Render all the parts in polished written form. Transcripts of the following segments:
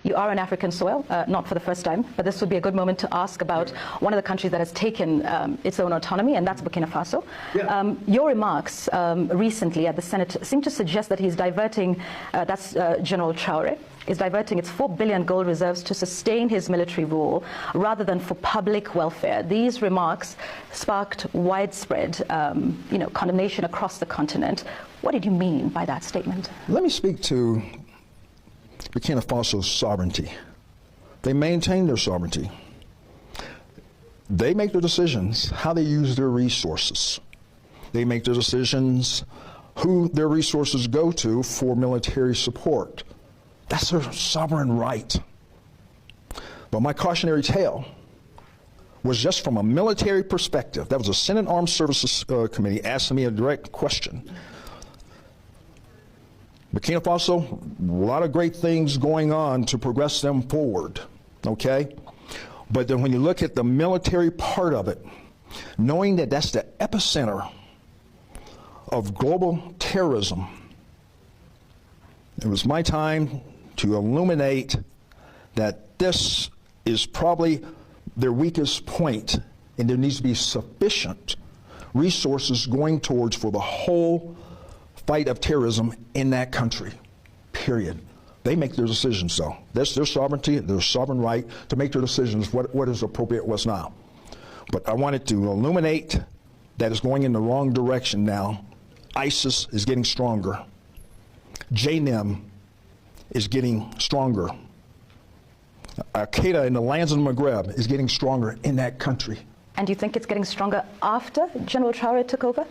You are on African soil, not for the first time, but this would be a good moment to ask about one of the countries that has taken its own autonomy, and that's Burkina Faso. Yeah. Your remarks recently at the Senate seem to suggest that he's diverting, that's General Traore, is diverting its 4 billion gold reserves to sustain his military rule rather than for public welfare. These remarks sparked widespread condemnation across the continent. What did you mean by that statement? Let me speak to Burkina Faso's sovereignty. They maintain their sovereignty. They make their decisions how they use their resources. They make their decisions who their resources go to for military support. That's their sovereign right. But my cautionary tale was just from a military perspective. That was a Senate Armed Services Committee asking me a direct question. Burkina Faso, a lot of great things going on to progress them forward, okay? But then when you look at the military part of it, knowing that that's the epicenter of global terrorism, it was my time to illuminate that this is probably their weakest point, and there needs to be sufficient resources going towards for the whole fight of terrorism in that country, period. They make their decisions, though. That's their sovereignty, their sovereign right to make their decisions, what is appropriate, what's not. But I wanted to illuminate that it's going in the wrong direction now. ISIS is getting stronger. JNIM is getting stronger. Al-Qaeda in the lands of the Maghreb is getting stronger in that country. And do you think it's getting stronger after General Traore took over?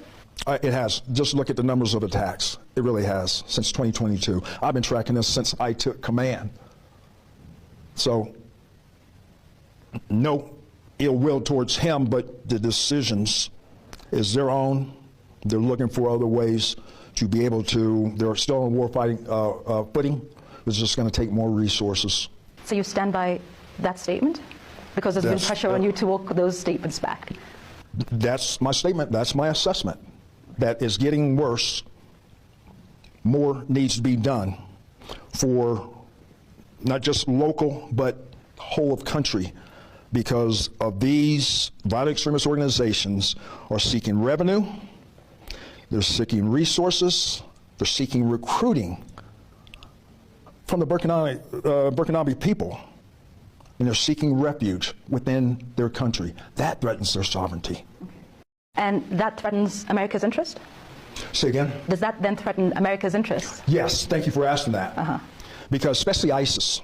It has. Just look at the numbers of attacks. It really has, since 2022. I've been tracking this since I took command. So, no ill will towards him, but the decisions is their own. They're looking for other ways to be able to, they're still on warfighting footing. It's just going to take more resources. So you stand by that statement? Because there's been pressure on you to walk those statements back. That's my statement. That's my assessment. That is getting worse. More needs to be done for not just local, but whole of country, because of these violent extremist organizations are seeking revenue, they're seeking resources, they're seeking recruiting from the Burkinabe people, and they're seeking refuge within their country. That threatens their sovereignty. And that threatens America's interest? Say again? Does that then threaten America's interest? Yes, thank you for asking that. Because especially ISIS.